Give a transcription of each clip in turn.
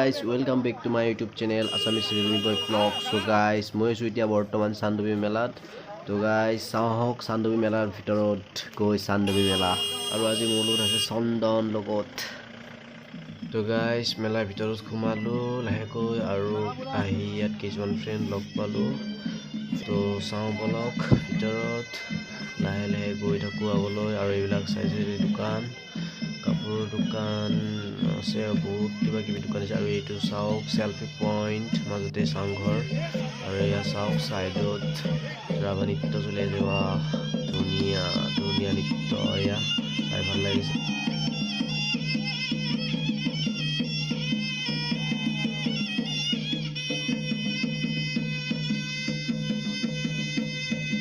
guys, welcome back to my YouTube channel Assamese Realme Boy Vlog. So guys, মই আছো এতিয়া বৰ্তমান চান্দবী মেলাত। তো guys, চাওক চান্দবী মেলাৰ ভিতৰত গৈ চান্দবী মেলা আৰু আজি মোৰ লগত আছে চন্দন লগত। তো guys, মেলাৰ ভিতৰত সোমালো লাহেকৈ আৰু আহি ইয়াত কিছুমান ফ্ৰেণ্ড লগ পালো। তো চাওঁ বলক ভিতৰত লাহে লাহে গৈ থাকো আগলৈ আৰু এইবিলাক চাইছে দোকান কাপোৰৰ দোকান আছে বহুত কিবা কিবি দোকান আছে আৰু এইটো চাওক সেলফি পইণ্ট মাজতে চাংঘৰ আৰু এয়া চাওক সাইডত ৰাভা নৃত্য চলি আছে ধুনীয়া ধুনীয়া নৃত্য এয়া চাই ভাল লাগিছে।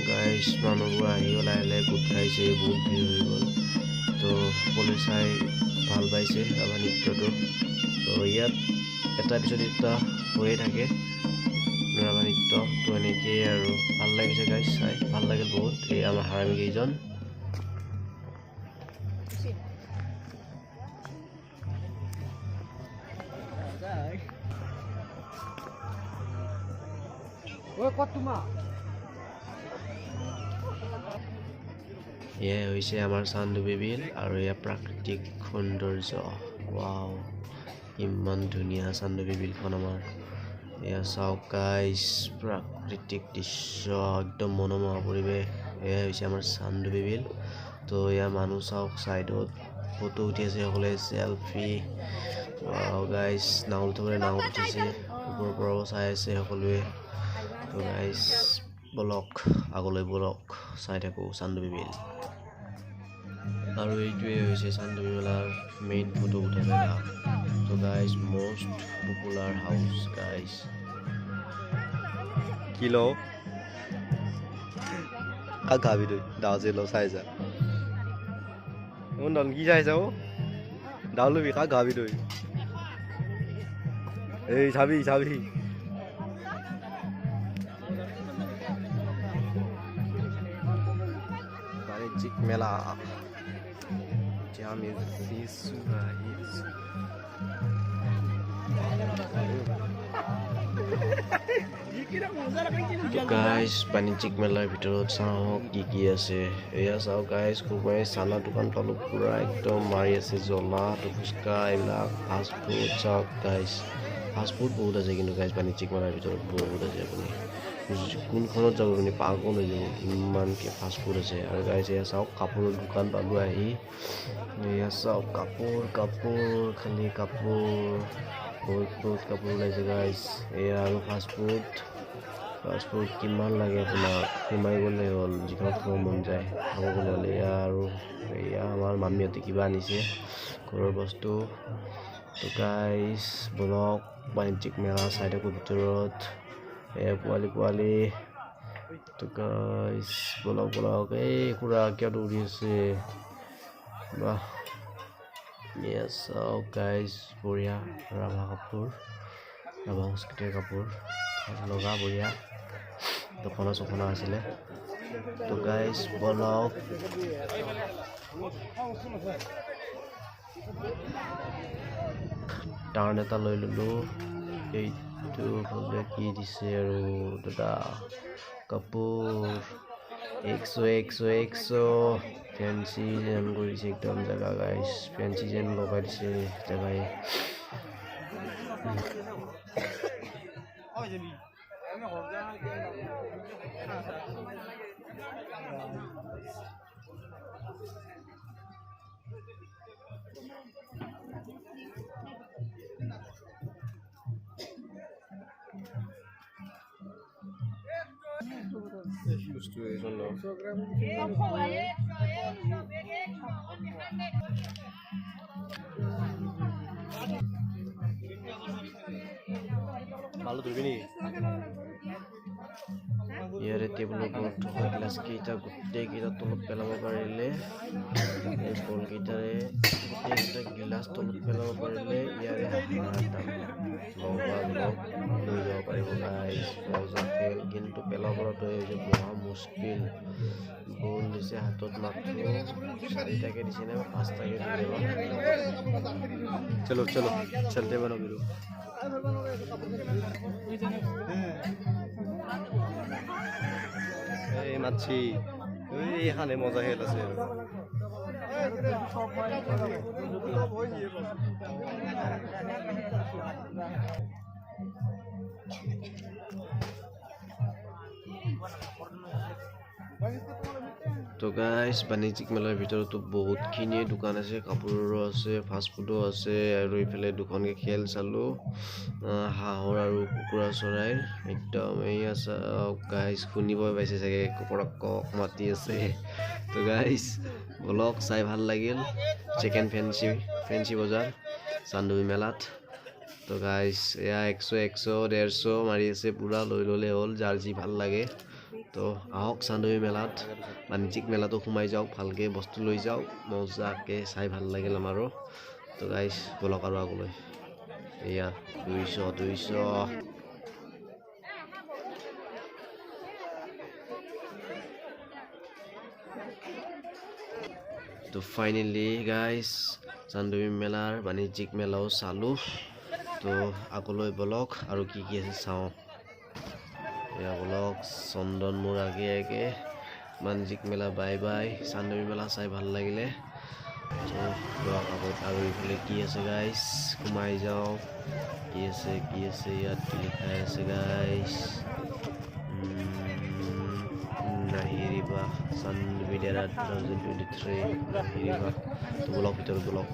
গাইছ মানুহবোৰ আহিও লাহে লাহে গোট খাইছে বহুত ভিৰ হৈ গ'ল। তো সকলোৱে চাই ভাল পাইছে ৰাভা নৃত্যটো। তো ইয়াত এটা পিছত এটা হৈয়ে থাকে ৰাভা নৃত্য। তো এনেকেই আৰু ভাল লাগিছে গাইছ চাই ভাল লাগিল বহুত। এই আমাৰ হাৰামী কেইজন এয়াই হৈছে আমাৰ চান্দবী বিল আৰু এয়া প্ৰাকৃতিক সৌন্দৰ্য। ৱাও ইমান ধুনীয়া চান্দবী বিলখন আমাৰ। এয়া চাওক গাইছ প্ৰাকৃতিক দৃশ্য একদম মনোমোহা পৰিৱেশ। এয়া হৈছে আমাৰ চান্দবী বিল। তো এয়া মানুহ চাওক চাইডত ফটো উঠি আছে সকলোৱে সেলফি। ৱাও গাইছ নাও থবলে নাও উঠিছে ওপৰৰ পৰাও চাই আছে সকলোৱে। তো গাইছ বলক আগলৈ বলক চাই থাকো চান্দবী বিল। আৰু এইটোৱে হৈছে চান্দবী মেলাৰ মেইন ফটো উঠা জেগা। তো guys most popular house guys কি লো কাক গাবি তুই দাওজে লো চাই যা নন কি চাই যাও দাও লবি কাক গাবি তুই এই চাবি চাবি বাণিজ্যিক মেলা আমি গাইজ বাণিজ্যিক মেলাৰ ভিতৰত চাওঁ কি কি আছে। এয়া চাওঁ গাইজ কোনোবাই চানা দোকান পালো পুৰা একদম মাৰি আছে জ্বলা ফুচকা এইবিলাক ফাষ্ট ফুড। চাওক গাইজ ফাষ্ট ফুড বহুত আছে কিন্তু গাইজ বাণিজ্যিক মেলাৰ ভিতৰত বহুত আছে। আপুনি কোনখনত যাব আপুনি পাগল হৈ যাব ইমানকৈ ফাষ্ট ফুড আছে। আৰু গাইজ এয়া চাওক কাপোৰৰ দোকান পালো আহি। এয়া চাওক কাপোৰ কাপোৰ খালি কাপোৰ বহুত কাপোৰ ওলাইছে গাইজ। এয়া আৰু ফাষ্ট ফুড কিমান লাগে আপোনাক সোমাই গ'লে হ'ল যিখনত খাব মন যায় খাব গ'লে হ'ল। এয়া আৰু এয়া আমাৰ মামীহঁতে কিবা আনিছে ঘৰৰ বস্তু। তো গাইজ বলক বাণিজ্যিক মেলা চাই থাকোঁ ভিতৰত। এয়া পোৱালি তো গাইজ বলক এই খুৰা কিয় দৌৰি আছে বাহ। এয়া চাওক গাইজ বঢ়িয়া ৰাভা কাপোৰ ৰাভা সংস্কৃতিৰ কাপোৰ লগা বঢ়িয়া দখনা চখনা আছিলে। তো গাইজ বলক টাৰ্ণ এটা লৈ ল'লো। এইটো হ'লে কি দিছে আৰু দাদা কাপোৰ 100 ফেঞ্চি যেন কৰিছে একদম জেগা গাইজ ফেঞ্চি যেন লগাই দিছে জেগাই। ভালো ধৰবি নি ইয়াৰে টেবুলৰ ওপৰত থকা গ্লাছকেইটা গোটেইকেইটা তলত পেলাব পাৰিলে এই বলকেইটাৰে গোটেইকেইটা গিলাচ তলত পেলাব পাৰিলে ইয়াৰে লৈ যাব পাৰিব গাইজ মজা খেল কিন্তু পেলাব পৰাটো মহা মুস্কিল বল দিছে হাতত মাত্ৰ 4টাকে দিছে নে 5টাকে দিলে চলো চলো চলতে বনো বিরু এই মাছি ওই এখানে মজা খেল আছে তো গাইজ বাণিজ্যিক মেলাৰ ভিতৰতো বহুতখিনিয়ে দোকান আছে কাপোৰৰো আছে ফাষ্ট ফুডো আছে আৰু ইফালে দুখনকে খেল চালো হাঁহৰ আৰু কুকুৰা চৰাইৰ একদম এই আছে গাইজ শুনিব পাইছে চাগে কুকুৰাক মাতি আছে তো গাইজ ব্লগ চাই ভাল লাগিল চিকেন ফেন্সি বজাৰ চান্দুবি মেলাত তো গাইজ এয়া 100 150 মাৰি আছে পুৰা লৈ ল'লে হ'ল যাৰ যি ভাল লাগে তো আহক চান্দুবি মেলাত বাণিজ্যিক মেলাতো সোমাই যাওক ভালকে বস্তু লৈ যাওক মজাকে চাই ভাল লাগিল আমাৰো তো গাইজ ব্লগ আৰু আগলৈ এয়া 200 তো ফাইনালি গাইজ চান্দুবি মেলাৰ বাণিজ্যিক মেলাও চালো তো আগলৈ ব্লগ আৰু কি কি আছে চাওঁ এয়া ব্লগ চন্দন মোৰ আগে বাণিজ্যিক মেলা বাই বাই চান্দুবি মেলা চাই ভাল লাগিলে তো ব্লগ আগত আৰু ইফালে কি আছে গাইজ সোমাই যাওঁ কি আছে ইয়াত কি লিখা আছে গাইজ নাহিৰিবা চান্দুবি ডেৰা 2023 নাহিৰিবা তো ব্লগ ভিতৰত blog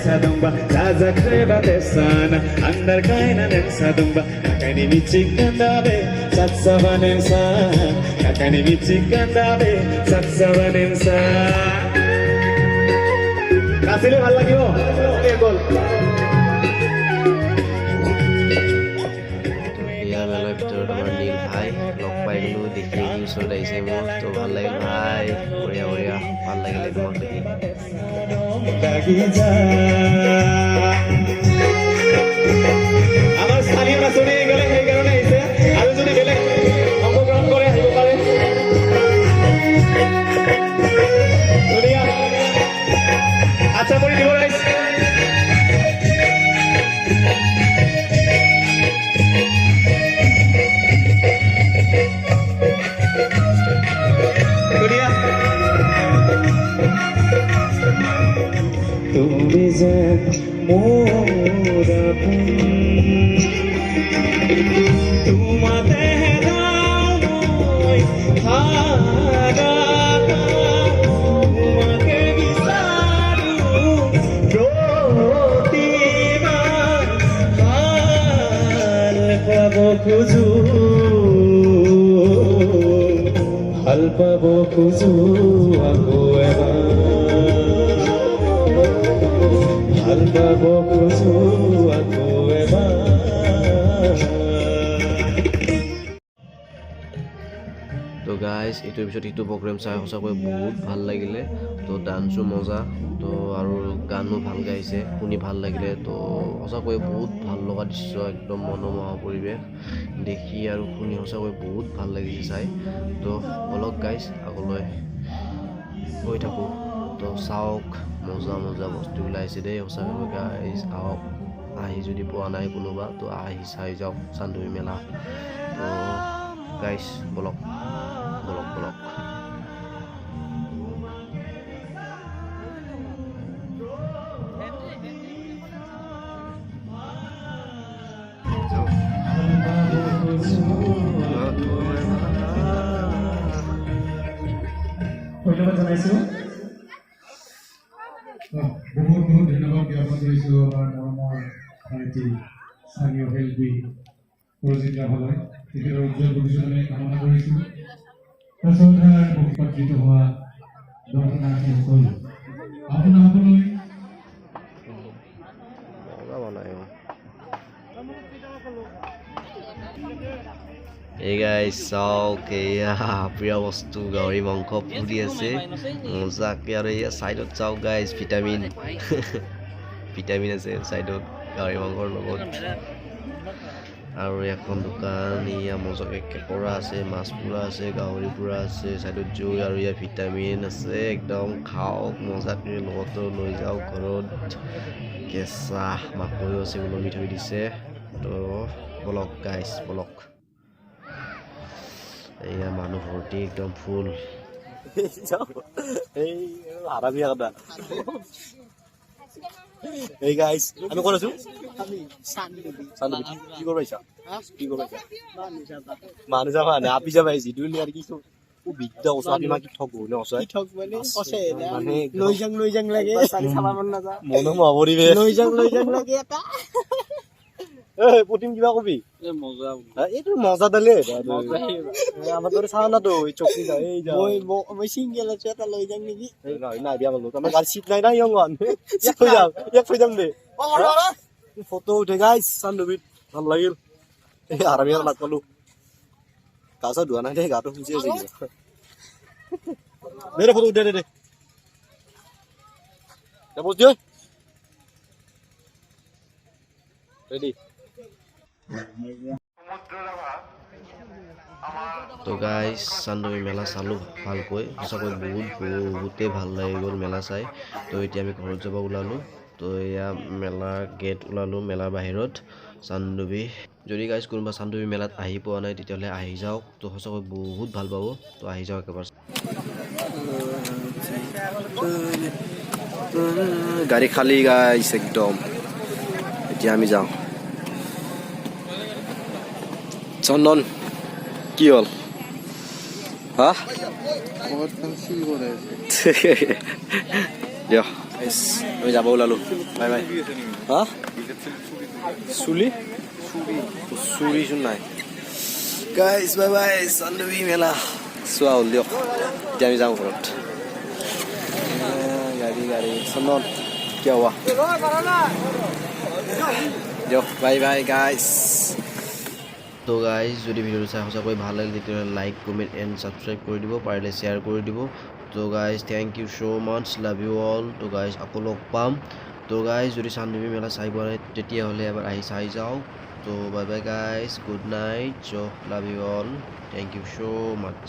Sadumba, Zaza Kreba Tesana, Andar Kaina Sadumba, Nakani Michikandabe, Satsavanensa, Nakani Michikandabe, Satsavanensa. Kasih le bal lagi ho, gol. থাকি যায় আমাৰ স্থানীয় নাচনী গ'লে সেইকাৰণে আহিছে আৰু যদি বেলেগ অংশগ্ৰহণ কৰে আহিব পাৰে ধুনীয়া আচ্ছা কৰি দিব ৰাইজ ধুনীয়া তুমি যে মোৰ আপোন তোমাতে তোমাকে বিচাৰো প্ৰতিবাৰ ভাল পাব খোজো ভাল পাব খোজো আকৌ এবাৰ ভাল পাব খোজো আকৌ এবাৰ তো গাইজ এইটোৰ পিছত এইটো প্ৰগ্ৰেম চাই সঁচাকৈ বহুত ভাল লাগিলে তো ডান্সো মজা তো আৰু গানো ভাল গাইছে শুনি ভাল লাগিলে তো সঁচাকৈ বহুত ভাল লগা দৃশ্য একদম মনোমোহা পৰিৱেশ দেখি আৰু শুনি সঁচাকৈ বহুত ভাল লাগিছে চাই তো অলপ গাইজ আগলৈ গৈ থাকোঁ তো চাওক মজা মজা বস্তু ওলাইছে দেই সঁচাকৈ গাইজ আহক আহি যদি পোৱা নাই কোনোবা তো আহি চাই যাওক চান্দুবি মেলা তো গাইজ বলক বলক বলক ধন্যবাদ জনাইছোঁ বহুত বহুত ধন্যবাদ জ্ঞাপন কৰিছোঁ আমাৰ মৰমৰ ভাইটি স্থানীয় শিল্পী সুৰজিৎ ৰাভালৈ তেখেতৰ উজ্জ্বল ভৱিষ্যত আমি কামনা কৰিছোঁ প্ৰচণ্ডাৰ মুখপাত্ৰিত হোৱা দৰ্শনাৰ্থীসকল আপোনাসকললৈ এই গাইজ চাওক এয়া প্ৰিয় বস্তু গাহৰি মাংস পুৰি আছে মজাকে আৰু এয়া ছাইডত চাওক গাইজ ভিটামিন ভিটামিন আছে ছাইডত গাহৰি মাংসৰ লগত আৰু এখন দোকান এয়া মজাকে কেঁকোৰা আছে মাছ পুৰা আছে গাহৰি পুৰা আছে ছাইডত জুই আৰু এয়া ভিটামিন আছে একদম খাওক মজাকে লগতো লৈ যাওক ঘৰত কেঁচা মাকৈও আছে ওলমি থৈ দিছে তো বলক গাইজ বলক এয়া মানুহ ভৰ্তি একদম ফুল এই গাইস আমি কোন আছো কি করবাইছা কি করবাইছা মানুষ যাবা না আপনি যাবাইছি দুনিয়ার কি ও বিদ্যা ওসা আপনি মা কি ঠকবো না ওসা কি ঠক মানে কসে মানে লই যাং লাগে সারি খাবা মন না যা মন মবরিবে লই যাং লাগে এটা এ পুটিম কিবা কবি এ মজা এইটো মজা দালে আমার তোরে ছাড়া না তো ওই চকরি দা এই যা মই সিঙ্গেল আছে এটা লই যাং নাকি না না বিয়া বলো তোমার গাড়ি সিট নাই না ইয়ঙ্গন এক ফই যাম দে ফটো উঠে গাইস সান্দুবিত ভাল লাগিল এই আরামিয়ার লাগ পালো কাসা দুয়া নাই দে গাটো খুঁজে আছে দে ফটো দে দে দে বস দিও রেডি তো গাইজ চান্দুবি মেলা চালোঁ ভালকৈ সঁচাকৈ বহুতেই ভাল লাগি গ'ল মেলা চাই তো এতিয়া আমি ঘৰত যাব ওলালোঁ তো এয়া মেলা গেট ওলালোঁ মেলাৰ বাহিৰত চান্দুবি যদি গাইজ কোনোবা চান্দুবি মেলাত আহি পোৱা নাই তেতিয়াহ'লে আহি যাওক তো সঁচাকৈ বহুত ভাল পাব তো আহি যাওক একেবাৰে গাড়ী খালী গাইজ একদম এতিয়া আমি যাওঁ চন্দন কি হ'ল হা দিয়ক আমি যাব ওলালোঁ বাই বাই হা চুলি চুৰিচোন নাই গাইজ বাই বাই চান্দুবি মেলা চোৱা হ'ল দিয়ক এতিয়া আমি যাওঁ ঘৰত গাড়ী চন্দন কিয় হোৱা দিয়ক বাই বাই গাইজ তো গাইজ যদি ভিডিঅ'টো চাই সঁচাকৈ ভাল লাগিলে তেতিয়াহ'লে লাইক কমেণ্ট এণ্ড ছাবস্ক্ৰাইব কৰি দিব পাৰিলে শ্বেয়াৰ কৰি দিব তো guys thank you so' much, love you all. তো গাইজ আকৌ লগ পাম। তো গাইজ যদি চান্দুবি মেলা চাই পোৱা নাই তেতিয়াহ'লে এবাৰ আহি চাই যাওক। তো bye bye guys, good night, so' love you all, thank you so' much.